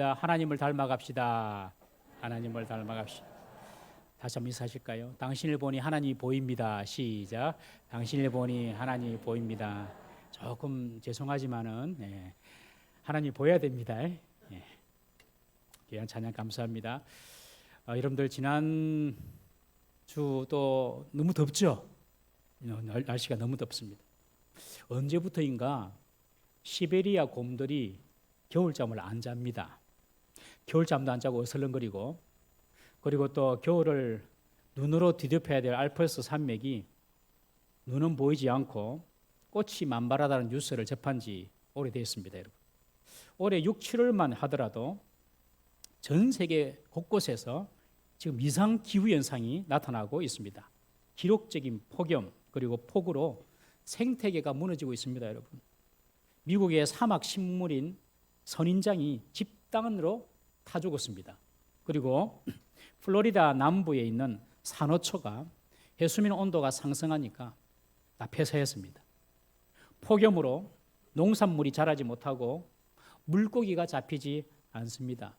하나님을 닮아갑시다. 하나님을 닮아갑시다. 다시 한번 인사하실까요? 당신을 보니 하나님이 보입니다. 시작. 당신을 보니 하나님이 보입니다. 조금 죄송하지만은 하나님이 보여야 됩니다. 귀한 찬양 감사합니다. 여러분들 지난 주 또 너무 덥죠? 날씨가 너무 덥습니다. 언제부터인가 시베리아 곰들이 겨울잠을 안 잡니다. 겨울잠도 안 자고 어슬렁거리고, 그리고 또 겨울을 눈으로 뒤덮여야 될 알프스 산맥이 눈은 보이지 않고 꽃이 만발하다는 뉴스를 접한 지 오래됐습니다. 여러분. 올해 6, 7월만 하더라도 전 세계 곳곳에서 지금 이상 기후 현상이 나타나고 있습니다. 기록적인 폭염 그리고 폭우로 생태계가 무너지고 있습니다. 여러분. 미국의 사막 식물인 선인장이 집단으로 타 죽었습니다. 그리고 플로리다 남부에 있는 산호초가 해수면 온도가 상승하니까 다 폐사했습니다. 폭염으로 농산물이 자라지 못하고 물고기가 잡히지 않습니다.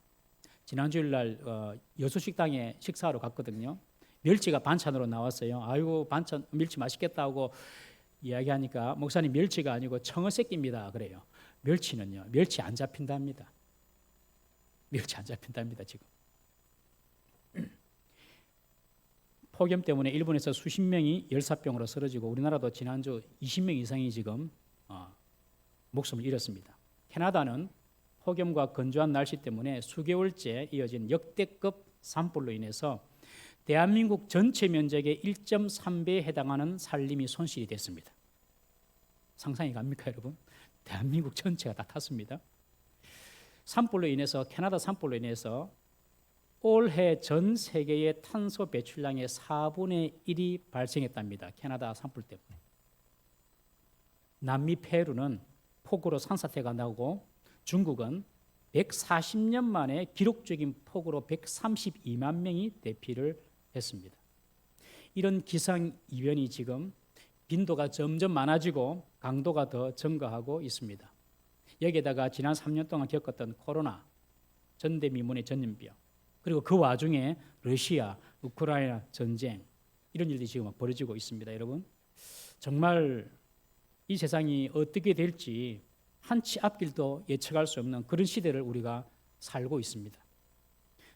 지난 주일날 여수식당에 식사하러 갔거든요. 멸치가 반찬으로 나왔어요. 아이고 반찬 멸치 맛있겠다 하고 이야기하니까 목사님 멸치가 아니고 청어새끼입니다 그래요. 멸치는요, 멸치 안 잡힌답니다. 멸치 안 잡힌답니다. 지금 폭염 때문에 일본에서 수십 명이 열사병으로 쓰러지고 우리나라도 지난주 20명 이상이 지금 목숨을 잃었습니다. 캐나다는 폭염과 건조한 날씨 때문에 수개월째 이어진 역대급 산불로 인해서 대한민국 전체 면적의 1.3배에 해당하는 산림이 손실이 됐습니다. 상상이 갑니까, 여러분? 대한민국 전체가 다 탔습니다. 산불로 인해서, 캐나다 산불로 인해서 올해 전 세계의 탄소 배출량의 4분의 1이 발생했답니다. 캐나다 산불 때문에. 남미 페루는 폭우로 산사태가 나고 중국은 140년 만에 기록적인 폭우로 132만 명이 대피를 했습니다. 이런 기상이변이 지금 빈도가 점점 많아지고 강도가 더 증가하고 있습니다. 여기에다가 지난 3년 동안 겪었던 코로나, 전대미문의 전염병, 그리고 그 와중에 러시아, 우크라이나 전쟁, 이런 일들이 지금 벌어지고 있습니다. 여러분, 정말 이 세상이 어떻게 될지 한치 앞길도 예측할 수 없는 그런 시대를 우리가 살고 있습니다.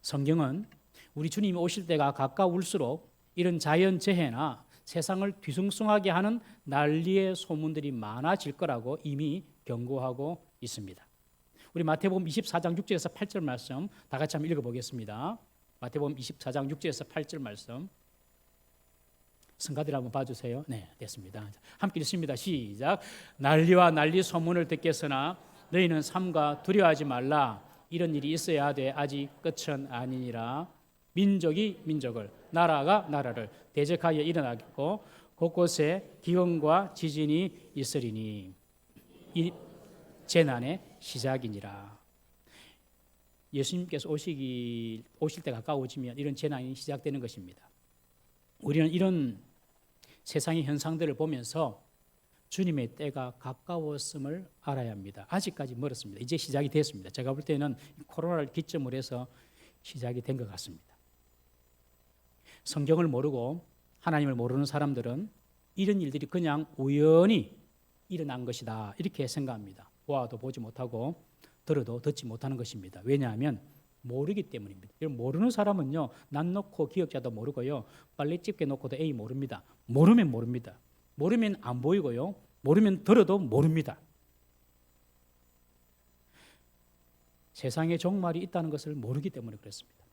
성경은 우리 주님이 오실 때가 가까울수록 이런 자연재해나 세상을 뒤숭숭하게 하는 난리의 소문들이 많아질 거라고 이미 경고하고 있습니다. 우리 마태복음 24장 6절에서 8절 말씀 다 같이 한번 읽어보겠습니다. 마태복음 24장 6절에서 8절 말씀 성가들 한번 봐주세요. 네, 됐습니다. 함께 읽습니다. 시작. 난리와 난리 소문을 듣겠으나 너희는 삼가 두려워하지 말라. 이런 일이 있어야 돼. 아직 끝은 아니니라. 민족이 민족을, 나라가 나라를 대적하여 일어나겠고 곳곳에 기근과 지진이 있으리니 이 재난의 시작이니라. 예수님께서 오실 때 가까워지면 이런 재난이 시작되는 것입니다. 우리는 이런 세상의 현상들을 보면서 주님의 때가 가까웠음을 알아야 합니다. 아직까지 멀었습니다. 이제 시작이 됐습니다. 제가 볼 때는 코로나를 기점으로 해서 시작이 된 것 같습니다. 성경을 모르고 하나님을 모르는 사람들은 이런 일들이 그냥 우연히 일어난 것이다 이렇게 생각합니다. 보아도 보지 못하고 들어도 듣지 못하는 것입니다. 왜냐하면 모르기 때문입니다. 모르는 사람은요, 난 놓고 기억자도 모르고요, 빨래집게 놓고도 에이 모릅니다. 모르면 모릅니다. 모르면 안 보이고요, 모르면 들어도 모릅니다. 세상에 종말이 있다는 것을 모르기 때문에 그렇습니다.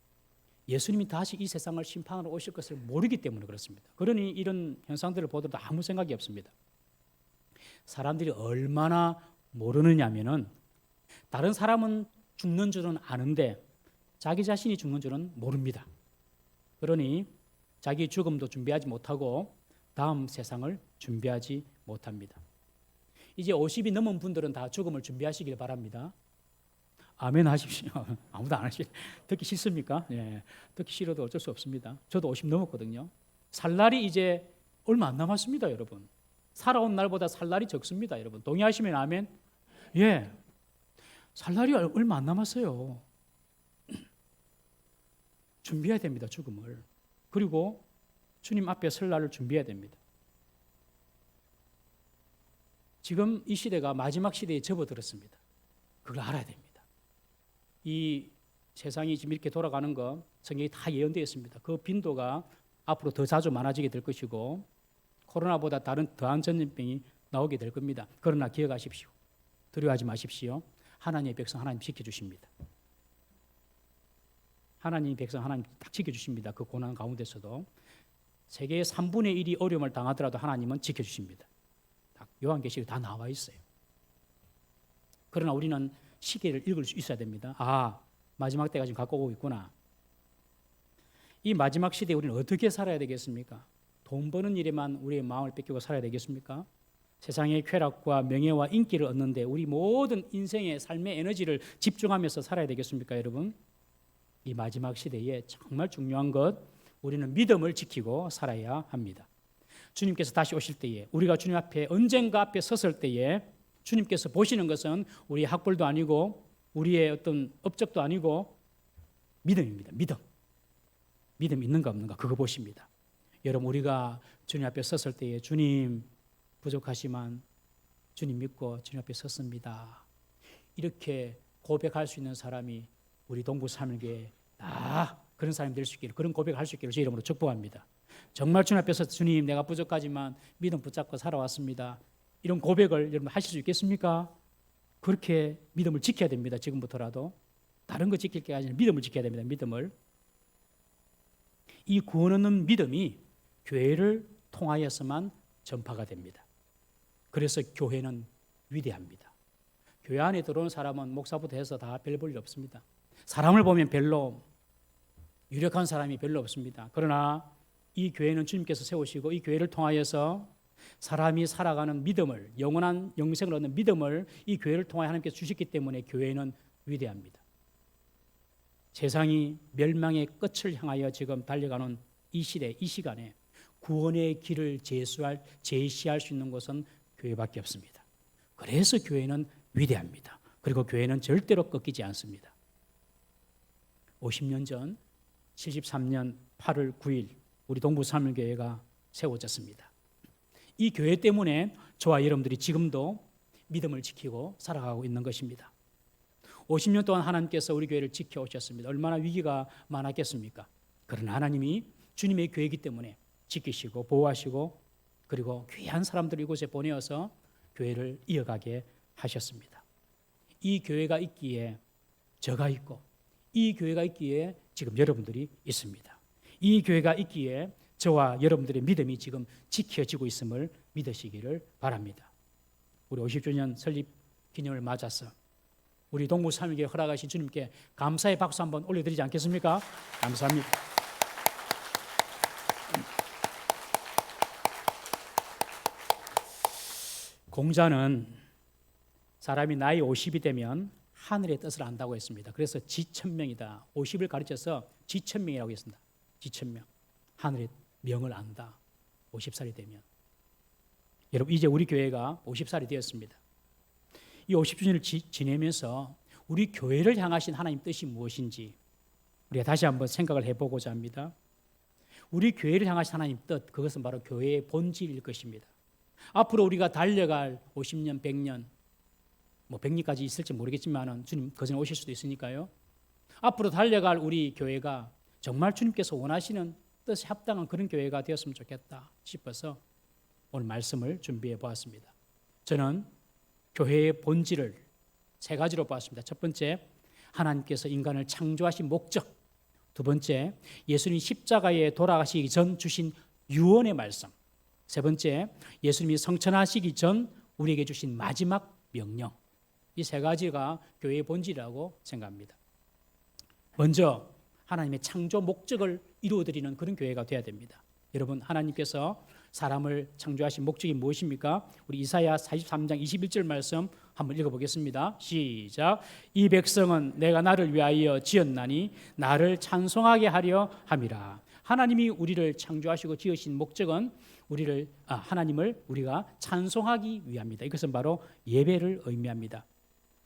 예수님이 다시 이 세상을 심판하러 오실 것을 모르기 때문에 그렇습니다. 그러니 이런 현상들을 보더라도 아무 생각이 없습니다. 사람들이 얼마나 모르느냐면은 다른 사람은 죽는 줄은 아는데 자기 자신이 죽는 줄은 모릅니다. 그러니 자기 죽음도 준비하지 못하고 다음 세상을 준비하지 못합니다. 이제 50이 넘은 분들은 다 죽음을 준비하시길 바랍니다. 아멘 하십시오. 아무도 안 하시. 듣기 싫습니까? 네, 듣기 싫어도 어쩔 수 없습니다. 저도 50 넘었거든요. 살 날이 이제 얼마 안 남았습니다, 여러분. 살아온 날보다 살 날이 적습니다, 여러분. 동의하시면 아멘. 예, 살 날이 얼마 안 남았어요. 준비해야 됩니다. 죽음을. 그리고 주님 앞에 설 날을 준비해야 됩니다. 지금 이 시대가 마지막 시대에 접어들었습니다. 그걸 알아야 됩니다. 이 세상이 지금 이렇게 돌아가는 거 성경에 다 예언되어 있습니다. 그 빈도가 앞으로 더 자주 많아지게 될 것이고 코로나보다 다른 더한 전염병이 나오게 될 겁니다. 그러나 기억하십시오. 두려워하지 마십시오. 하나님의 백성 하나님 지켜주십니다. 하나님의 백성 하나님 딱 지켜주십니다. 그 고난 가운데서도 세계의 3분의 1이 어려움을 당하더라도 하나님은 지켜주십니다. 요한계시록에 다 나와 있어요. 그러나 우리는 시계를 읽을 수 있어야 됩니다. 아, 마지막 때가 지금 갖고 오고 있구나. 이 마지막 시대에 우리는 어떻게 살아야 되겠습니까? 돈 버는 일에만 우리의 마음을 뺏기고 살아야 되겠습니까? 세상의 쾌락과 명예와 인기를 얻는데 우리 모든 인생의 삶의 에너지를 집중하면서 살아야 되겠습니까, 여러분? 이 마지막 시대에 정말 중요한 것, 우리는 믿음을 지키고 살아야 합니다. 주님께서 다시 오실 때에, 우리가 주님 앞에 언젠가 앞에 섰을 때에 주님께서 보시는 것은 우리의 학벌도 아니고 우리의 어떤 업적도 아니고 믿음입니다. 믿음 있는가 없는가 그거 보십니다. 여러분, 우리가 주님 앞에 섰을 때에 주님 부족하지만 주님 믿고 주님 앞에 섰습니다. 이렇게 고백할 수 있는 사람이 우리 동부 삼일교회 그런 사람이 될 수 있기를, 그런 고백할 수 있기를 제 이름으로 축복합니다. 정말 주님 앞에서 주님 내가 부족하지만 믿음 붙잡고 살아왔습니다. 이런 고백을 여러분 하실 수 있겠습니까? 그렇게 믿음을 지켜야 됩니다. 지금부터라도. 다른 거 지킬 게 아니라 믿음을 지켜야 됩니다. 믿음을. 이 구원 얻는 믿음이 교회를 통하여서만 전파가 됩니다. 그래서 교회는 위대합니다. 교회 안에 들어오는 사람은 목사부터 해서 다 별 볼 일 없습니다. 사람을 보면 별로 유력한 사람이 별로 없습니다. 그러나 이 교회는 주님께서 세우시고 이 교회를 통하여서 사람이 살아가는 믿음을, 영원한 영생을 얻는 믿음을 이 교회를 통하여 하나님께서 주셨기 때문에 교회는 위대합니다. 세상이 멸망의 끝을 향하여 지금 달려가는 이 시대, 이 시간에 구원의 길을 제시할 수 있는 곳은 교회밖에 없습니다. 그래서 교회는 위대합니다. 그리고 교회는 절대로 꺾이지 않습니다. 50년 전 73년 8월 9일 우리 동부 삼일교회가 세워졌습니다. 이 교회 때문에 저와 여러분들이 지금도 믿음을 지키고 살아가고 있는 것입니다. 50년 동안 하나님께서 우리 교회를 지켜오셨습니다. 얼마나 위기가 많았겠습니까? 그러나 하나님이 주님의 교회이기 때문에 지키시고 보호하시고 그리고 귀한 사람들을 이곳에 보내어서 교회를 이어가게 하셨습니다. 이 교회가 있기에 저가 있고 이 교회가 있기에 지금 여러분들이 있습니다. 이 교회가 있기에 저와 여러분들의 믿음이 지금 지켜지고 있음을 믿으시기를 바랍니다. 우리 50주년 설립 기념을 맞아서 우리 동부 삼일교회 허락하신 주님께 감사의 박수 한번 올려드리지 않겠습니까? 감사합니다. 공자는 사람이 나이 50이 되면 하늘의 뜻을 안다고 했습니다. 그래서 지천명이다. 50을 가르쳐서 지천명이라고 했습니다. 지천명. 하늘의 명을 안다. 50살이 되면. 여러분, 이제 우리 교회가 50살이 되었습니다. 이 50주년을 지내면서 우리 교회를 향하신 하나님 뜻이 무엇인지 우리가 다시 한번 생각을 해보고자 합니다. 우리 교회를 향하신 하나님 뜻, 그것은 바로 교회의 본질일 것입니다. 앞으로 우리가 달려갈 50년, 100년, 100년까지 있을지 모르겠지만 주님 그 전에 오실 수도 있으니까요. 앞으로 달려갈 우리 교회가 정말 주님께서 원하시는 뜻에 합당한 그런 교회가 되었으면 좋겠다 싶어서 오늘 말씀을 준비해 보았습니다. 저는 교회의 본질을 세 가지로 보았습니다. 첫 번째, 하나님께서 인간을 창조하신 목적. 두 번째, 예수님이 십자가에 돌아가시기 전 주신 유언의 말씀. 세 번째, 예수님이 성천하시기 전 우리에게 주신 마지막 명령. 이 세 가지가 교회의 본질이라고 생각합니다. 먼저 하나님의 창조 목적을 이루어드리는 그런 교회가 되어야 됩니다. 여러분, 하나님께서 사람을 창조하신 목적이 무엇입니까? 우리 이사야 43장 21절 말씀 한번 읽어보겠습니다. 시작. 이 백성은 내가 나를 위하여 지었나니 나를 찬송하게 하려 함이라. 하나님이 우리를 창조하시고 지으신 목적은 하나님을 우리가 찬송하기 위함이다. 이것은 바로 예배를 의미합니다.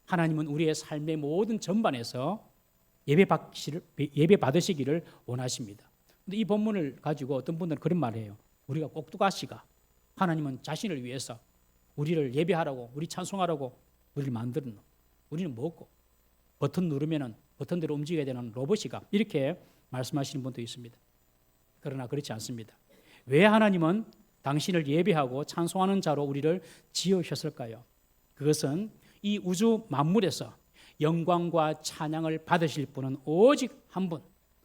하나님은 우리의 삶의 모든 전반에서 예배 받으시기를 원하십니다. 근데 이 본문을 가지고 어떤 분들은 그런 말을 해요. 우리가 꼭두가시가 하나님은 자신을 위해서 우리를 예배하라고, 우리 찬송하라고 우리를 만드는, 우리는 뭐고 버튼 누르면은 버튼대로 움직여야 되는 로봇이가, 이렇게 말씀하시는 분도 있습니다. 그러나 그렇지 않습니다. 왜 하나님은 당신을 예배하고 찬송하는 자로 우리를 지으셨을까요? 그것은 이 우주 만물에서 영광과 찬양을 받으실 분은 오직 한 분,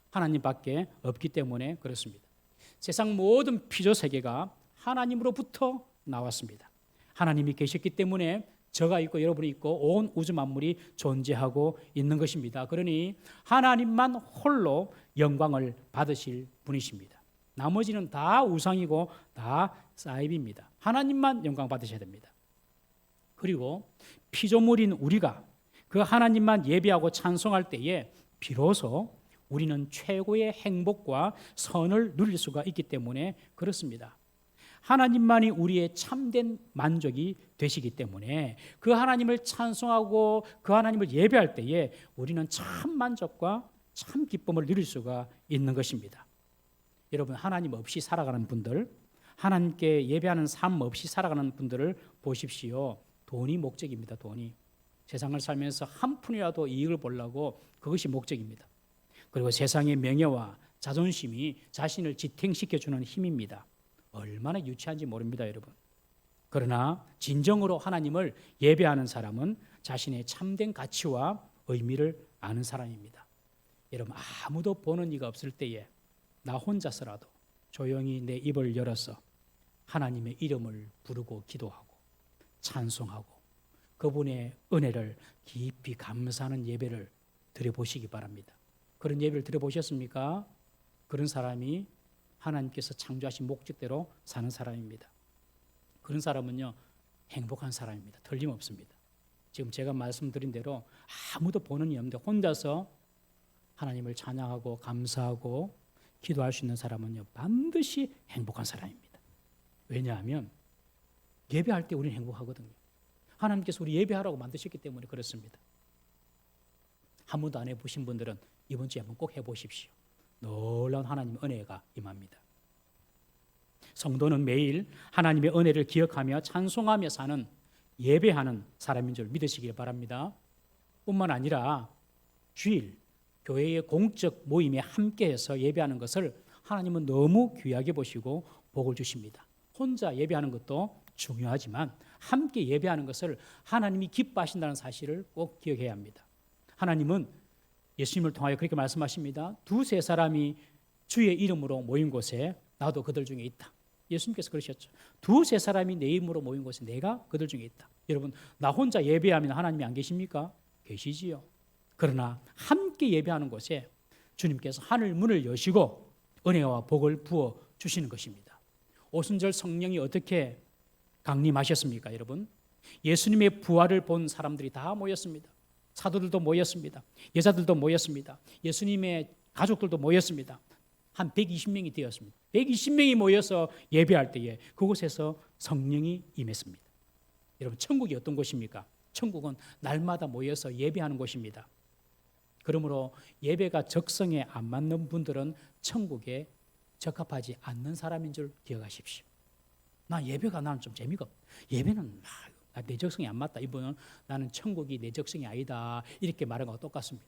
하나님밖에 없기 때문에 그렇습니다. 세상 모든 피조 세계가 하나님으로부터 나왔습니다. 하나님이 계셨기 때문에 저가 있고 여러분이 있고 온 우주 만물이 존재하고 있는 것입니다. 그러니 하나님만 홀로 영광을 받으실 분이십니다. 나머지는 다 우상이고 다 사이비입니다. 하나님만 영광 받으셔야 됩니다. 그리고 피조물인 우리가 그 하나님만 예배하고 찬송할 때에 비로소 우리는 최고의 행복과 선을 누릴 수가 있기 때문에 그렇습니다. 하나님만이 우리의 참된 만족이 되시기 때문에 그 하나님을 찬송하고 그 하나님을 예배할 때에 우리는 참 만족과 참 기쁨을 누릴 수가 있는 것입니다. 여러분, 하나님 없이 살아가는 분들, 하나님께 예배하는 삶 없이 살아가는 분들을 보십시오. 돈이 목적입니다. 돈이. 세상을 살면서 한 푼이라도 이익을 보려고, 그것이 목적입니다. 그리고 세상의 명예와 자존심이 자신을 지탱시켜주는 힘입니다. 얼마나 유치한지 모릅니다, 여러분. 그러나 진정으로 하나님을 예배하는 사람은 자신의 참된 가치와 의미를 아는 사람입니다. 여러분, 아무도 보는 이가 없을 때에 나 혼자서라도 조용히 내 입을 열어서 하나님의 이름을 부르고 기도하고 찬송하고 그분의 은혜를 깊이 감사하는 예배를 드려보시기 바랍니다. 그런 예배를 드려보셨습니까? 그런 사람이 하나님께서 창조하신 목적대로 사는 사람입니다. 그런 사람은요, 행복한 사람입니다. 틀림없습니다. 지금 제가 말씀드린 대로 아무도 보는 이 없는데 혼자서 하나님을 찬양하고 감사하고 기도할 수 있는 사람은요, 반드시 행복한 사람입니다. 왜냐하면 예배할 때 우리는 행복하거든요. 하나님께서 우리 예배하라고 만드셨기 때문에 그렇습니다. 한 번도 안 해보신 분들은 이번 주에 한번 꼭 해보십시오. 놀라운 하나님의 은혜가 임합니다. 성도는 매일 하나님의 은혜를 기억하며 찬송하며 사는, 예배하는 사람인 줄 믿으시길 바랍니다. 뿐만 아니라 주일 교회의 공적 모임에 함께해서 예배하는 것을 하나님은 너무 귀하게 보시고 복을 주십니다. 혼자 예배하는 것도 중요하지만 함께 예배하는 것을 하나님이 기뻐하신다는 사실을 꼭 기억해야 합니다. 하나님은 예수님을 통하여 그렇게 말씀하십니다. 두세 사람이 주의 이름으로 모인 곳에 나도 그들 중에 있다. 예수님께서 그러셨죠. 두세 사람이 내 이름으로 모인 곳에 내가 그들 중에 있다. 여러분, 나 혼자 예배하면 하나님이 안 계십니까? 계시지요. 그러나 함께 예배하는 곳에 주님께서 하늘 문을 여시고 은혜와 복을 부어 주시는 것입니다. 오순절 성령이 어떻게 강림하셨습니까, 여러분? 예수님의 부활을 본 사람들이 다 모였습니다. 사도들도 모였습니다. 여자들도 모였습니다. 예수님의 가족들도 모였습니다. 한 120명이 되었습니다. 120명이 모여서 예배할 때에 그곳에서 성령이 임했습니다. 여러분, 천국이 어떤 곳입니까? 천국은 날마다 모여서 예배하는 곳입니다. 그러므로 예배가 적성에 안 맞는 분들은 천국에 적합하지 않는 사람인 줄 기억하십시오. 나 예배가 나는 좀 재미가 없다. 예배는 내 적성이 안 맞다. 이분은 나는 천국이 내 적성이 아니다. 이렇게 말하는 거와 똑같습니다.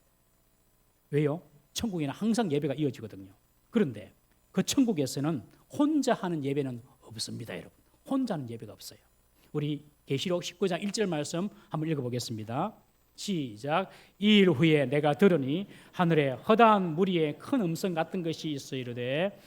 왜요? 천국에는 항상 예배가 이어지거든요. 그런데 그 천국에서는 혼자 하는 예배는 없습니다, 여러분. 혼자 하는 예배가 없어요. 우리 계시록 19장 1절 말씀 한번 읽어보겠습니다. 시작. 이 일 후에 내가 들으니 하늘에 허다한 무리의 큰 음성 같은 것이 있어 이르되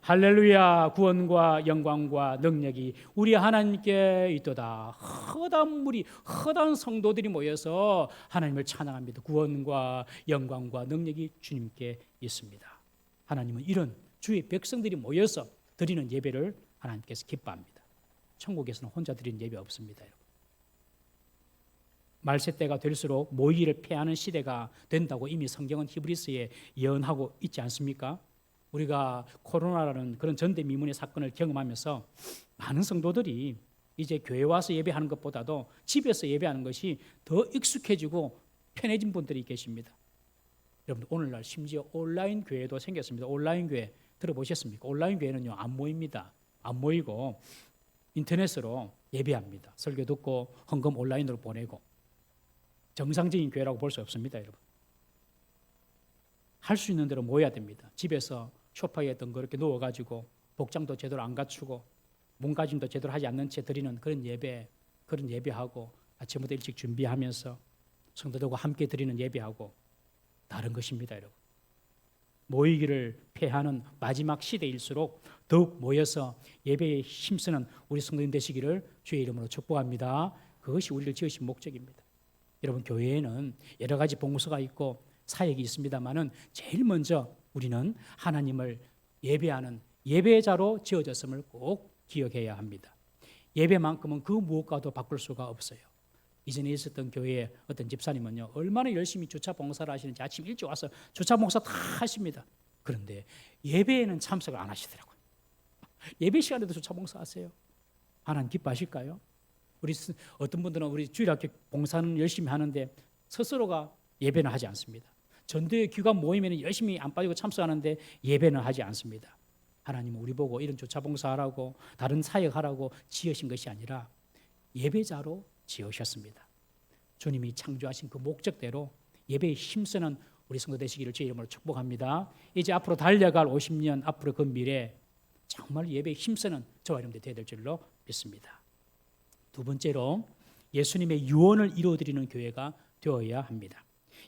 할렐루야, 구원과 영광과 능력이 우리 하나님께 있도다. 허다한 무리, 허다한 성도들이 모여서 하나님을 찬양합니다. 구원과 영광과 능력이 주님께 있습니다. 하나님은 이런 주의 백성들이 모여서 드리는 예배를 하나님께서 기뻐합니다. 천국에서는 혼자 드리는 예배 없습니다, 여러분. 말세 때가 될수록 모이를 패하는 시대가 된다고 이미 성경은 히브리서에 예언하고 있지 않습니까? 우리가 코로나라는 그런 전대미문의 사건을 경험하면서 많은 성도들이 이제 교회 와서 예배하는 것보다도 집에서 예배하는 것이 더 익숙해지고 편해진 분들이 계십니다. 여러분 오늘날 심지어 온라인 교회도 생겼습니다. 온라인 교회 들어보셨습니까? 온라인 교회는요 안 모입니다. 안 모이고 인터넷으로 예배합니다. 설교 듣고 헌금 온라인으로 보내고 정상적인 교회라고 볼 수 없습니다, 여러분. 할 수 있는 대로 모여야 됩니다. 집에서 소파에 덩그렇게 누워가지고 복장도 제대로 안 갖추고 몸가짐도 제대로 하지 않는 채 드리는 그런 예배하고 아침부터 일찍 준비하면서 성도들과 함께 드리는 예배하고 다른 것입니다, 여러분. 모이기를 폐하는 마지막 시대일수록 더욱 모여서 예배에 힘쓰는 우리 성도님 되시기를 주의 이름으로 축복합니다. 그것이 우리를 지으신 목적입니다. 여러분, 교회에는 여러 가지 봉사가 있고 사역이 있습니다만은 제일 먼저 우리는 하나님을 예배하는 예배자로 지어졌음을 꼭 기억해야 합니다. 예배만큼은 그 무엇과도 바꿀 수가 없어요. 이전에 있었던 교회에 어떤 집사님은요 얼마나 열심히 주차 봉사를 하시는지 아침 일찍 와서 주차 봉사 다 하십니다. 그런데 예배에는 참석을 안 하시더라고요. 예배 시간에도 주차 봉사 하세요. 하나님 기뻐하실까요? 우리 어떤 분들은 우리 주일학교 봉사는 열심히 하는데 스스로가 예배는 하지 않습니다. 전도회 기관 모임에는 열심히 안 빠지고 참석하는데 예배는 하지 않습니다. 하나님은 우리 보고 이런 주차 봉사하라고 다른 사역하라고 지으신 것이 아니라 예배자로 지으셨습니다. 주님이 창조하신 그 목적대로 예배에 힘쓰는 우리 성도 되시기를 주의 이름으로 축복합니다. 이제 앞으로 달려갈 50년 앞으로 그 미래 정말 예배에 힘쓰는 저와 여러분들이 되어야 될 줄로 믿습니다. 두 번째로 예수님의 유언을 이루어드리는 교회가 되어야 합니다.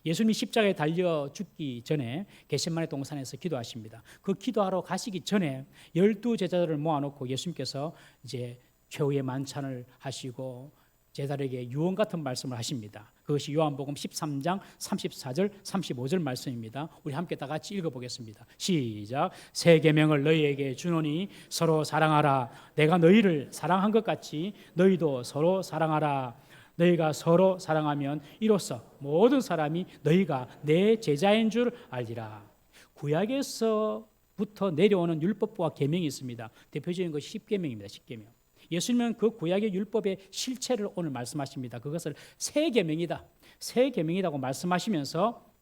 예수님이 십자가에 달려 죽기 전에 겟세마네 동산에서 기도하십니다. 그 기도하러 가시기 전에 12제자들을 모아놓고 예수님께서 이제 최후의 만찬을 하시고 제자들에게 유언 같은 말씀을 하십니다. 그것이 요한복음 13장 34절 35절 말씀입니다. 우리 함께 다 같이 읽어보겠습니다. 시작. 새 계명을 너희에게 주노니 서로 사랑하라. 내가 너희를 사랑한 것 같이 너희도 서로 사랑하라. 너희가 서로 사랑하면 이로써 모든 사람이 너희가 내 제자인 줄 알리라. 구약에서부터 내려오는 율법과 계명이 있습니다. 대표적인 것이 십계명입니다. 십계명. 예수님은 그 구약의 율법의 실체를 오늘 말씀하십니다. 그것을 새 계명이다. 새 계명이라고 말씀하시면서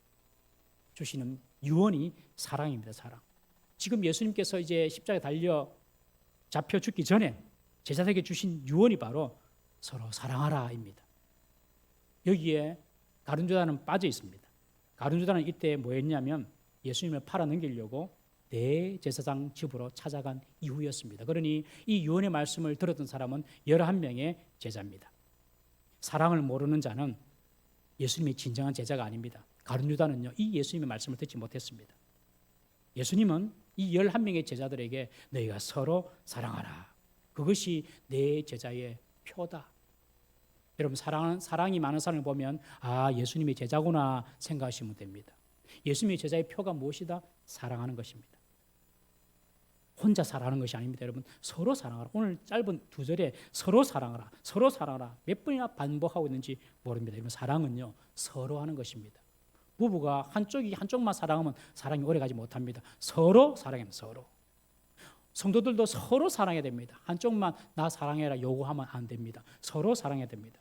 주시는 유언이 사랑입니다. 사랑. 지금 예수님께서 이제 십자가에 달려 잡혀 죽기 전에 제자들에게 주신 유언이 바로 서로 사랑하라입니다. 여기에 가룟유다는 빠져 있습니다. 가룟유다는 이때 뭐 했냐면 예수님을 팔아넘기려고 대제사장 집으로 찾아간 이후였습니다. 그러니 이 유언의 말씀을 들었던 사람은 11명의 제자입니다. 사랑을 모르는 자는 예수님이 진정한 제자가 아닙니다. 가룟유다는요 이 예수님의 말씀을 듣지 못했습니다. 예수님은 이 11명의 제자들에게 너희가 서로 사랑하라. 그것이 내 제자의 표다. 여러분 사랑이 많은 사람을 보면 아 예수님의 제자구나 생각하시면 됩니다. 예수님의 제자의 표가 무엇이다? 사랑하는 것입니다. 혼자 사랑하는 것이 아닙니다. 여러분 서로 사랑하라. 오늘 짧은 두 절에 서로 사랑하라. 서로 사랑하라. 몇 번이나 반복하고 있는지 모릅니다. 여러분 사랑은요 서로 하는 것입니다. 부부가 한쪽만 사랑하면 사랑이 오래가지 못합니다. 서로 사랑해야 됩니다. 서로. 성도들도 서로 사랑해야 됩니다. 한쪽만 나 사랑해라 요구하면 안 됩니다. 서로 사랑해야 됩니다.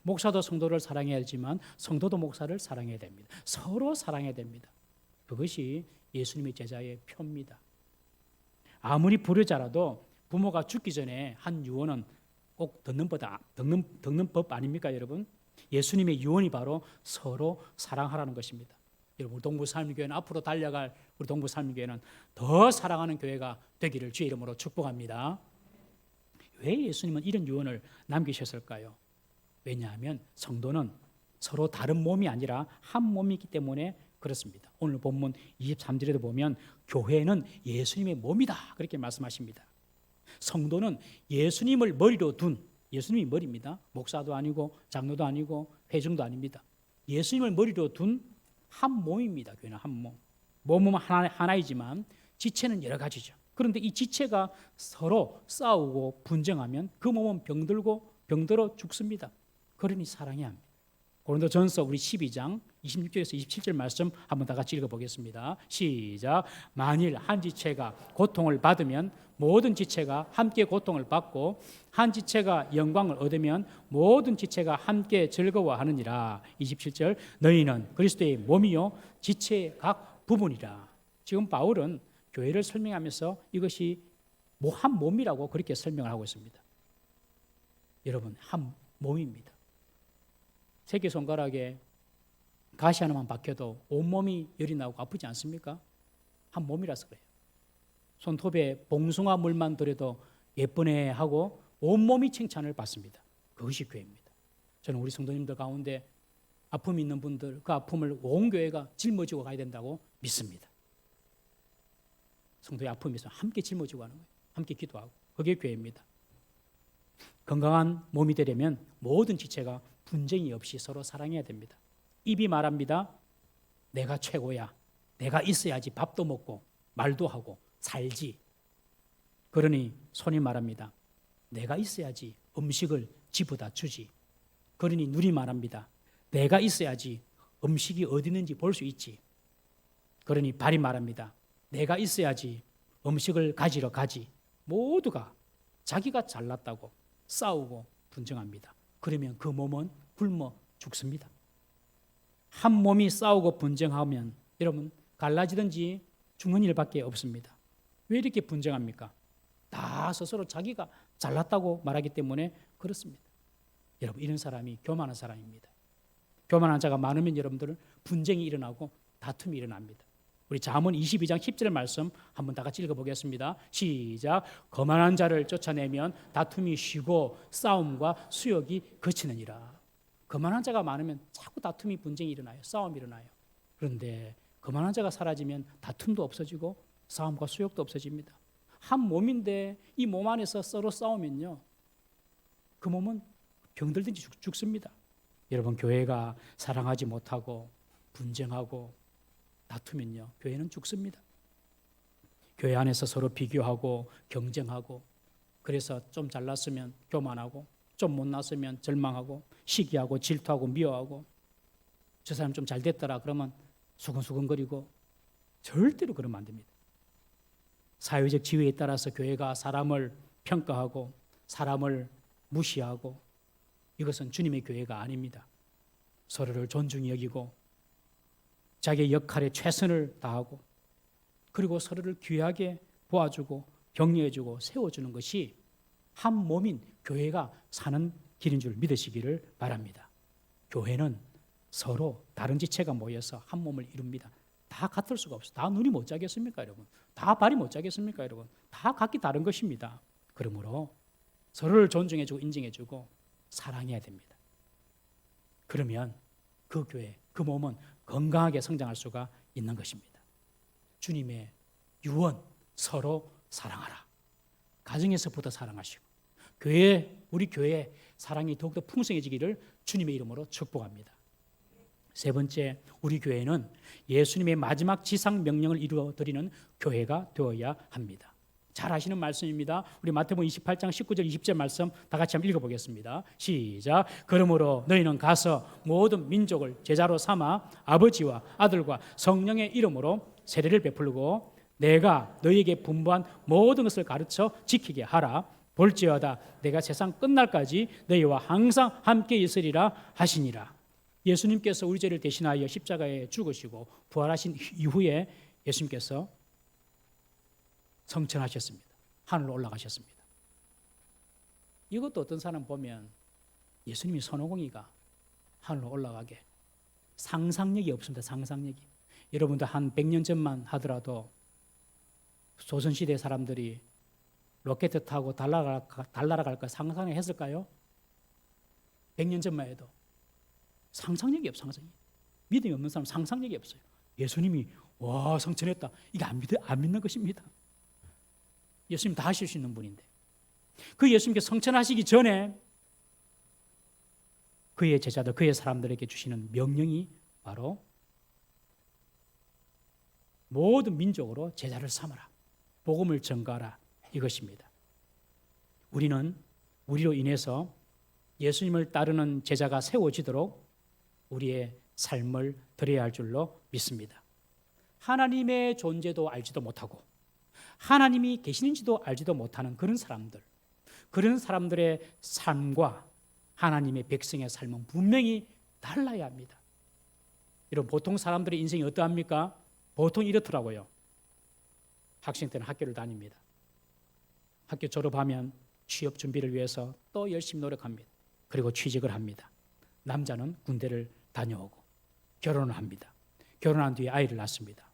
목사도 성도를 사랑해야 하지만 성도도 목사를 사랑해야 됩니다. 서로 사랑해야 됩니다. 그것이 예수님의 제자의 표입니다. 아무리 불효자라도 부모가 죽기 전에 한 유언은 꼭 듣는 법 아닙니까 여러분? 예수님의 유언이 바로 서로 사랑하라는 것입니다. 여러분 동부살미교회는 앞으로 달려갈 우리 동부살미교회는 더 사랑하는 교회가 되기를 주의 이름으로 축복합니다. 왜 예수님은 이런 유언을 남기셨을까요? 왜냐하면 성도는 서로 다른 몸이 아니라 한 몸이기 때문에 그렇습니다. 오늘 본문 23절에도 보면 교회는 예수님의 몸이다 그렇게 말씀하십니다. 성도는 예수님을 머리로 둔 예수님이 머리입니다. 목사도 아니고 장로도 아니고 회중도 아닙니다. 예수님을 머리로 둔 한 몸입니다. 교회는 한 몸. 몸은 하나이지만 지체는 여러 가지죠. 그런데 이 지체가 서로 싸우고 분쟁하면 그 몸은 병들어 죽습니다. 그러니 사랑해야 합니다. 고린도전서 우리 12장 26절에서 27절 말씀 한번 다 같이 읽어보겠습니다. 시작. 만일 한 지체가 고통을 받으면 모든 지체가 함께 고통을 받고 한 지체가 영광을 얻으면 모든 지체가 함께 즐거워하느니라. 27절. 너희는 그리스도의 몸이요 지체의 각 부분이라. 지금 바울은 교회를 설명하면서 이것이 한 몸이라고 그렇게 설명을 하고 있습니다. 여러분, 한 몸입니다. 새끼손가락에 가시 하나만 박혀도 온몸이 열이 나고 아프지 않습니까? 한 몸이라서 그래요. 손톱에 봉숭아 물만 들여도 예쁘네 하고 온몸이 칭찬을 받습니다. 그것이 교회입니다. 저는 우리 성도님들 가운데 아픔이 있는 분들, 그 아픔을 온 교회가 짊어지고 가야 된다고 믿습니다. 성도의 아픔이 있으면 함께 짊어지고 가는 거예요. 함께 기도하고. 그게 교회입니다. 건강한 몸이 되려면 모든 지체가 분쟁이 없이 서로 사랑해야 됩니다. 입이 말합니다. 내가 최고야. 내가 있어야지 밥도 먹고 말도 하고 살지. 그러니 손이 말합니다. 내가 있어야지 음식을 집어다 주지. 그러니 눈이 말합니다. 내가 있어야지 음식이 어디 있는지 볼 수 있지. 그러니 발이 말합니다. 내가 있어야지 음식을 가지러 가지. 모두가 자기가 잘났다고 싸우고 분쟁합니다. 그러면 그 몸은 굶어 죽습니다. 한 몸이 싸우고 분쟁하면 여러분 갈라지든지 죽는 일밖에 없습니다. 왜 이렇게 분쟁합니까? 다 스스로 자기가 잘났다고 말하기 때문에 그렇습니다. 여러분 이런 사람이 교만한 사람입니다. 교만한 자가 많으면 여러분들은 분쟁이 일어나고 다툼이 일어납니다. 우리 잠언 22장 10절 말씀 한번 다 같이 읽어보겠습니다. 시작. 거만한 자를 쫓아내면 다툼이 쉬고 싸움과 수욕이 그치느니라. 거만한 자가 많으면 자꾸 다툼이 분쟁이 일어나요. 싸움이 일어나요. 그런데 거만한 자가 사라지면 다툼도 없어지고 싸움과 수욕도 없어집니다. 한 몸인데 이 몸 안에서 서로 싸우면요. 그 몸은 병들든지 죽습니다. 여러분 교회가 사랑하지 못하고 분쟁하고 다투면요. 교회는 죽습니다. 교회 안에서 서로 비교하고 경쟁하고 그래서 좀 잘났으면 교만하고 좀 못났으면 절망하고 시기하고 질투하고 미워하고 저 사람 좀 잘됐더라 그러면 수근수근거리고 절대로 그러면 안 됩니다. 사회적 지위에 따라서 교회가 사람을 평가하고 사람을 무시하고 이것은 주님의 교회가 아닙니다. 서로를 존중히 여기고 자기의 역할에 최선을 다하고 그리고 서로를 귀하게 보아주고 격려해주고 세워주는 것이 한 몸인 교회가 사는 길인 줄 믿으시기를 바랍니다. 교회는 서로 다른 지체가 모여서 한 몸을 이룹니다. 다 같을 수가 없어요. 다 눈이 못 자겠습니까, 여러분? 다 발이 못 자겠습니까, 여러분? 다 각기 다른 것입니다. 그러므로 서로를 존중해주고 인정해주고 사랑해야 됩니다. 그러면 그 교회, 그 몸은 건강하게 성장할 수가 있는 것입니다. 주님의 유언, 서로 사랑하라. 가정에서부터 사랑하시고 우리 교회의 사랑이 더욱더 풍성해지기를 주님의 이름으로 축복합니다. 세 번째, 우리 교회는 예수님의 마지막 지상 명령을 이루어드리는 교회가 되어야 합니다. 잘 아시는 말씀입니다. 우리 마태복음 28장 19절 20절 말씀 다 같이 한번 읽어보겠습니다. 시작. 그러므로 너희는 가서 모든 민족을 제자로 삼아 아버지와 아들과 성령의 이름으로 세례를 베풀고 내가 너희에게 분부한 모든 것을 가르쳐 지키게 하라. 볼지어다 내가 세상 끝날까지 너희와 항상 함께 있으리라 하시니라. 예수님께서 우리 죄를 대신하여 십자가에 죽으시고 부활하신 이후에 예수님께서 성천하셨습니다. 하늘로 올라가셨습니다. 이것도 어떤 사람 보면 예수님이 손오공이가 하늘로 올라가게 상상력이 없습니다. 상상력이. 여러분들 한 100년 전만 하더라도 조선시대 사람들이 로켓 타고 달나라 갈까 상상했을까요? 100년 전만 해도 상상력이 없어요. 상상력이. 믿음이 없는 사람은 상상력이 없어요. 예수님이 와 성천했다. 이게 안 믿는 것입니다. 예수님 다 하실 수 있는 분인데 그 예수님께서 성천하시기 전에 그의 제자들, 그의 사람들에게 주시는 명령이 바로 모든 민족으로 제자를 삼아라. 복음을 전가하라. 이것입니다. 우리는 우리로 인해서 예수님을 따르는 제자가 세워지도록 우리의 삶을 드려야 할 줄로 믿습니다. 하나님의 존재도 알지도 못하고 하나님이 계시는지도 알지도 못하는 그런 사람들의 삶과 하나님의 백성의 삶은 분명히 달라야 합니다. 이런 보통 사람들의 인생이 어떠합니까? 보통 이렇더라고요. 학생 때는 학교를 다닙니다. 학교 졸업하면 취업 준비를 위해서 또 열심히 노력합니다. 그리고 취직을 합니다. 남자는 군대를 다녀오고 결혼을 합니다. 결혼한 뒤에 아이를 낳습니다.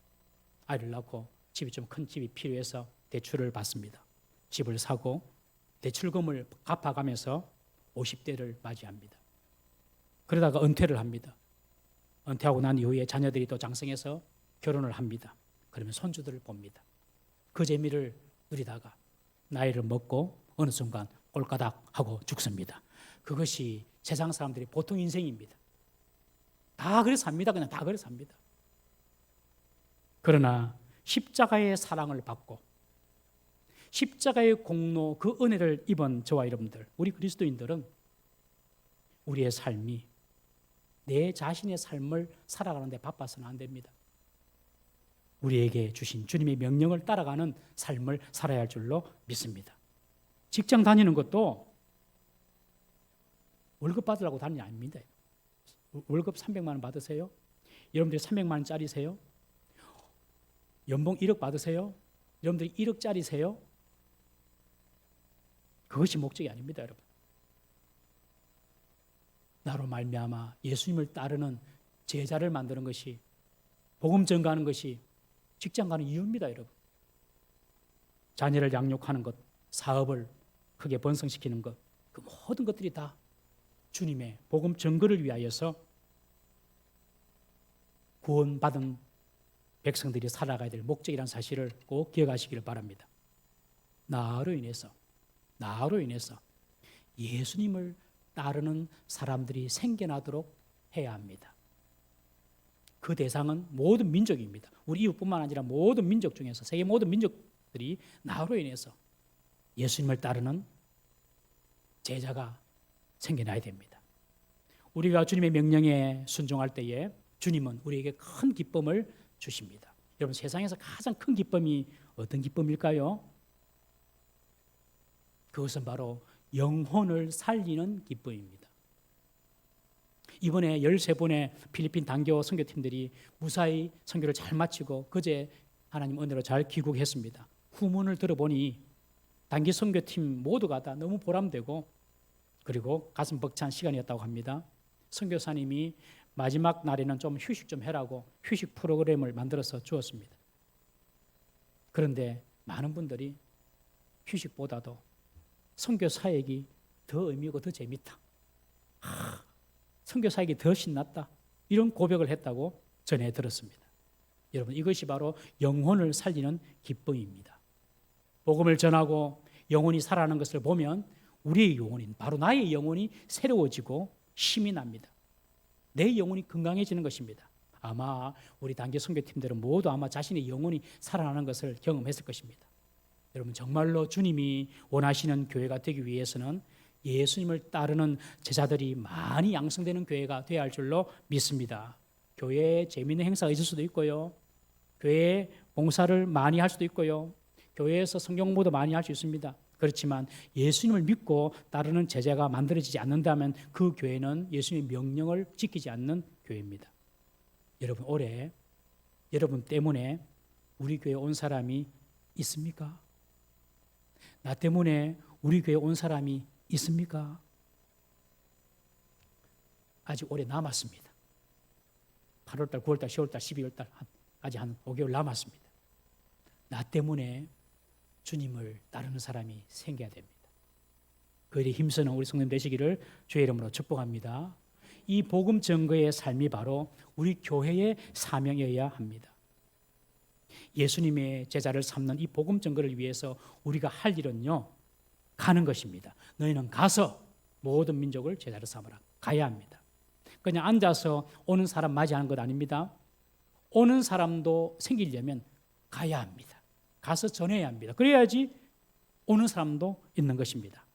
아이를 낳고 집이 좀 큰 집이 필요해서 대출을 받습니다. 집을 사고 대출금을 갚아가면서 50대를 맞이합니다. 그러다가 은퇴를 합니다. 은퇴하고 난 이후에 자녀들이 또 장성해서 결혼을 합니다. 그러면 손주들을 봅니다. 그 재미를 누리다가 나이를 먹고 어느 순간 꼴까닥 하고 죽습니다. 그것이 세상 사람들이 보통 인생입니다. 다 그래서 삽니다. 그냥 다 그래서 삽니다. 그러나 십자가의 사랑을 받고 십자가의 공로 그 은혜를 입은 저와 여러분들, 우리 그리스도인들은 우리의 삶이 내 자신의 삶을 살아가는데 바빠서는 안 됩니다. 우리에게 주신 주님의 명령을 따라가는 삶을 살아야 할 줄로 믿습니다. 직장 다니는 것도 월급 받으려고 다니는 게 아닙니다. 월급 300만 원 받으세요? 여러분들이 300만 원짜리세요? 연봉 1억 받으세요? 여러분들이 1억짜리세요? 그것이 목적이 아닙니다, 여러분. 나로 말미암아 예수님을 따르는 제자를 만드는 것이, 복음 전가하는 것이 직장 가는 이유입니다, 여러분. 자녀를 양육하는 것, 사업을 크게 번성시키는 것, 그 모든 것들이 다 주님의 복음 전거를 위하여서 구원받은 백성들이 살아가야 될 목적이라는 사실을 꼭 기억하시기를 바랍니다. 나로 인해서 예수님을 따르는 사람들이 생겨나도록 해야 합니다. 그 대상은 모든 민족입니다. 우리 이웃뿐만 아니라 모든 민족 중에서 세계 모든 민족들이 나로 인해서 예수님을 따르는 제자가 생겨나야 됩니다. 우리가 주님의 명령에 순종할 때에 주님은 우리에게 큰 기쁨을 주십니다. 여러분, 세상에서 가장 큰 기쁨이 어떤 기쁨일까요? 그것은 바로 영혼을 살리는 기쁨입니다. 이번에 13분의 필리핀 단교 선교팀들이 무사히 선교를 잘 마치고 그제 하나님 은혜로 잘 귀국했습니다. 후문을 들어보니 단기 선교팀 모두가 다 너무 보람되고 그리고 가슴 벅찬 시간이었다고 합니다. 선교사님이 마지막 날에는 좀 휴식 좀 해라고 휴식 프로그램을 만들어서 주었습니다. 그런데 많은 분들이 휴식보다도 선교 사역이 더 의미고 더 재밌다. 선교 사역이 더 신났다. 이런 고백을 했다고 전해 들었습니다. 여러분, 이것이 바로 영혼을 살리는 기쁨입니다. 복음을 전하고 영혼이 살아나는 것을 보면 우리의 영혼인 바로 나의 영혼이 새로워지고 힘이 납니다. 내 영혼이 건강해지는 것입니다. 아마 우리 단기 선교팀들은 모두 아마 자신의 영혼이 살아나는 것을 경험했을 것입니다. 여러분, 정말로 주님이 원하시는 교회가 되기 위해서는 예수님을 따르는 제자들이 많이 양성되는 교회가 되어야 할 줄로 믿습니다. 교회에 재미있는 행사가 있을 수도 있고요. 교회에 봉사를 많이 할 수도 있고요. 교회에서 성경 공부도 많이 할 수 있습니다. 그렇지만 예수님을 믿고 따르는 제자가 만들어지지 않는다면 그 교회는 예수님의 명령을 지키지 않는 교회입니다. 여러분, 올해 여러분 때문에 우리 교회에 온 사람이 있습니까? 나 때문에 우리 교회에 온 사람이 있습니까? 아직 올해 남았습니다. 8월달, 9월달, 10월달, 12월달 아직 한 5개월 남았습니다. 나 때문에 주님을 따르는 사람이 생겨야 됩니다. 그 일에 힘쓰는 우리 성도님 되시기를 주의 이름으로 축복합니다. 이 복음 증거의 삶이 바로 우리 교회의 사명이어야 합니다. 예수님의 제자를 삼는 이 복음 증거를 위해서 우리가 할 일은요, 가는 것입니다. 너희는 가서 모든 민족을 제자로 삼으라. 가야 합니다. 그냥 앉아서 오는 사람 맞이하는 것 아닙니다. 오는 사람도 생기려면 가야 합니다. 가서 전해야 합니다. 그래야지 오는 사람도 있는 것입니다.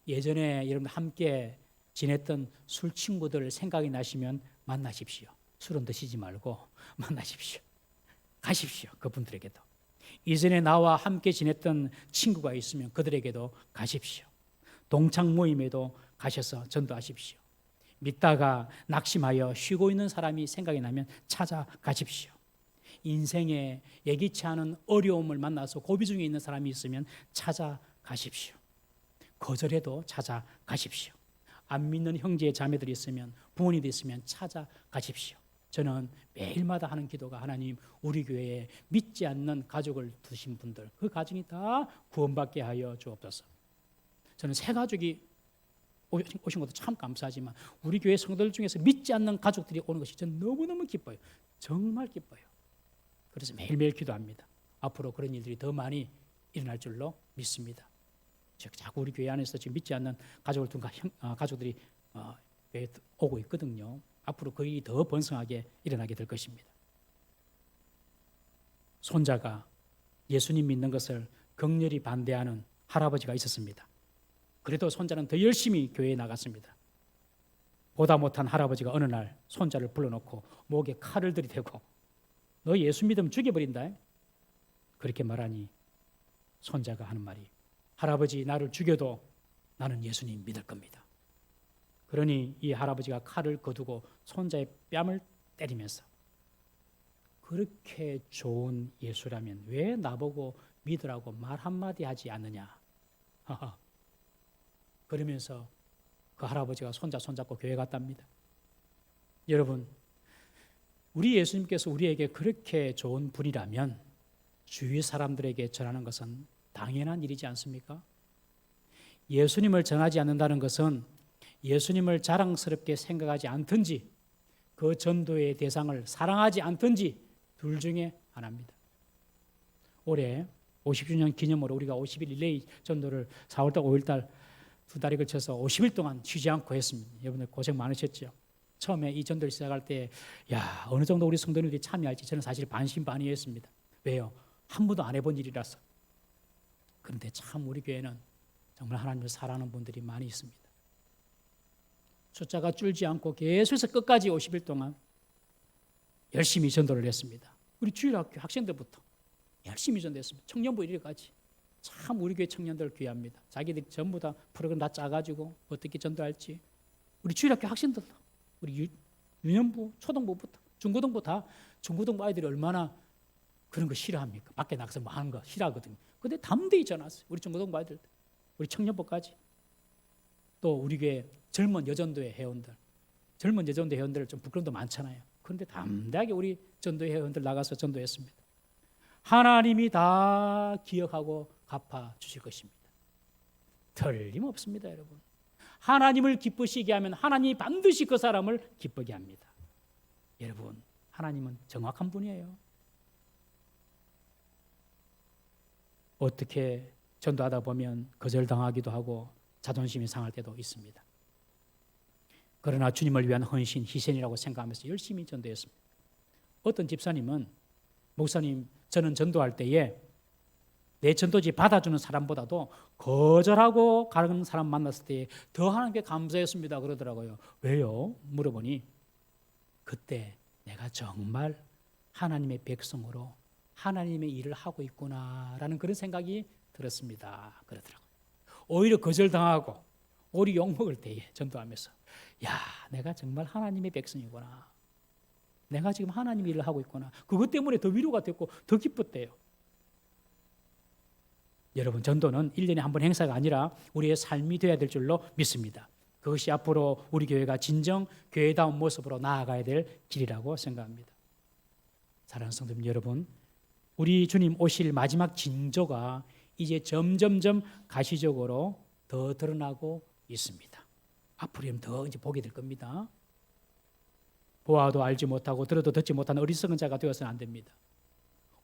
예전에 여러분 함께 지냈던 술 친구들 생각이 나시면 만나십시오. 술은 드시지 말고 만나십시오. 가십시오. 그분들에게도. 이전에 나와 함께 지냈던 친구가 있으면 그들에게도 가십시오. 동창 모임에도 가셔서 전도하십시오. 믿다가 낙심하여 쉬고 있는 사람이 생각이 나면 찾아가십시오. 인생에 예기치 않은 어려움을 만나서 고비 중에 있는 사람이 있으면 찾아가십시오. 거절해도 찾아가십시오. 안 믿는 형제 자매들이 있으면, 부모님들이 있으면 찾아가십시오. 저는 매일마다 하는 기도가, 하나님 우리 교회에 믿지 않는 가족을 두신 분들, 그 가정이 다 구원받게 하여 주옵소서. 저는 새 가족이 오신 것도 참 감사하지만 우리 교회 성도들 중에서 믿지 않는 가족들이 오는 것이 저는 너무너무 기뻐요. 정말 기뻐요. 그래서 매일매일 기도합니다. 앞으로 그런 일들이 더 많이 일어날 줄로 믿습니다. 자꾸 우리 교회 안에서 지금 믿지 않는 가족을 둔 가족들이 교회에 오고 있거든요. 앞으로 그 일이 더 번성하게 일어나게 될 것입니다. 손자가 예수님 믿는 것을 격렬히 반대하는 할아버지가 있었습니다. 그래도 손자는 더 열심히 교회에 나갔습니다. 보다 못한 할아버지가 어느 날 손자를 불러놓고 목에 칼을 들이대고 너 예수 믿으면 죽여버린다. 그렇게 말하니 손자가 하는 말이 할아버지 나를 죽여도 나는 예수님 믿을 겁니다. 그러니 이 할아버지가 칼을 거두고 손자의 뺨을 때리면서 그렇게 좋은 예수라면 왜 나보고 믿으라고 말 한마디 하지 않느냐. 그러면서 그 할아버지가 손잡고 교회 갔답니다. 여러분, 우리 예수님께서 우리에게 그렇게 좋은 분이라면 주위 사람들에게 전하는 것은 당연한 일이지 않습니까? 예수님을 전하지 않는다는 것은 예수님을 자랑스럽게 생각하지 않든지 그 전도의 대상을 사랑하지 않든지 둘 중에 하나입니다. 올해 50주년 기념으로 우리가 50일 릴레이 전도를 4월달 5일달 두 달에 걸쳐서 50일 동안 쉬지 않고 했습니다. 여러분들 고생 많으셨죠? 처음에 이 전도를 시작할 때 어느 정도 우리 성도님들이 참여할지 저는 사실 반신반의했습니다. 왜요? 한 번도 안 해본 일이라서. 그런데 참 우리 교회는 정말 하나님을 사랑하는 분들이 많이 있습니다. 숫자가 줄지 않고 계속해서 끝까지 50일 동안 열심히 전도를 했습니다. 우리 주일학교 학생들부터 열심히 전도했습니다. 청년부 이르기까지. 참 우리 교회 청년들 귀합니다. 자기들이 전부 다 프로그램 다 짜가지고 어떻게 전도할지. 우리 주일학교 학생들도 우리 유년부, 초등부부터 중고등부 다 중고등부 아이들이 얼마나 그런 거 싫어합니까? 밖에 나가서 뭐 하는 거 싫어하거든요. 근데 담대히 전화했어요. 우리 중고등부 아이들, 우리 청년부까지. 또 우리 교회 젊은 여전도회 회원들, 젊은 여전도회 회원들 좀 부끄럼도 많잖아요. 그런데 담대하게 우리 전도회 회원들 나가서 전도했습니다. 하나님이 다 기억하고 갚아 주실 것입니다. 틀림없습니다, 여러분. 하나님을 기쁘시게 하면 하나님이 반드시 그 사람을 기쁘게 합니다. 여러분, 하나님은 정확한 분이에요. 어떻게 전도하다 보면 거절당하기도 하고 자존심이 상할 때도 있습니다. 그러나 주님을 위한 헌신, 희생이라고 생각하면서 열심히 전도했습니다. 어떤 집사님은 목사님, 저는 전도할 때에 내 전도지 받아주는 사람보다도 거절하고 가는 사람 만났을 때 더 하나님께 감사했습니다 그러더라고요. 왜요? 물어보니 그때 내가 정말 하나님의 백성으로 하나님의 일을 하고 있구나라는 그런 생각이 들었습니다 그러더라고요. 오히려 거절당하고 오히려 욕먹을 때에 전도하면서 내가 정말 하나님의 백성이구나. 내가 지금 하나님 일을 하고 있구나. 그것 때문에 더 위로가 됐고 더 기뻤대요. 여러분, 전도는 1년에 한 번 행사가 아니라 우리의 삶이 되어야 될 줄로 믿습니다. 그것이 앞으로 우리 교회가 진정 교회다운 모습으로 나아가야 될 길이라고 생각합니다. 사랑하는 성도님 여러분, 우리 주님 오실 마지막 징조가 이제 점점점 가시적으로 더 드러나고 있습니다. 앞으로 더 이제 보게 될 겁니다. 보아도 알지 못하고 들어도 듣지 못하는 어리석은 자가 되어서는 안 됩니다.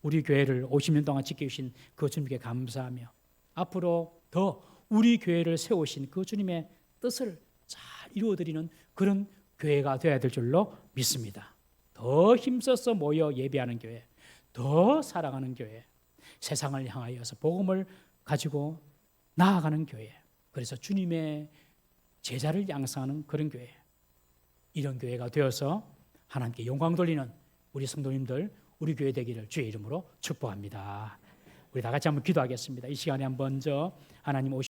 우리 교회를 50년 동안 지켜주신 그 주님께 감사하며 앞으로 더 우리 교회를 세우신 그 주님의 뜻을 잘 이루어드리는 그런 교회가 되어야 될 줄로 믿습니다. 더 힘써서 모여 예배하는 교회, 더 사랑하는 교회, 세상을 향하여서 복음을 가지고 나아가는 교회, 그래서 주님의 제자를 양성하는 그런 교회, 이런 교회가 되어서 하나님께 영광 돌리는 우리 성도님들, 우리 교회 되기를 주의 이름으로 축복합니다. 우리 다 같이 한번 기도하겠습니다. 이 시간에 한번 하나님 오시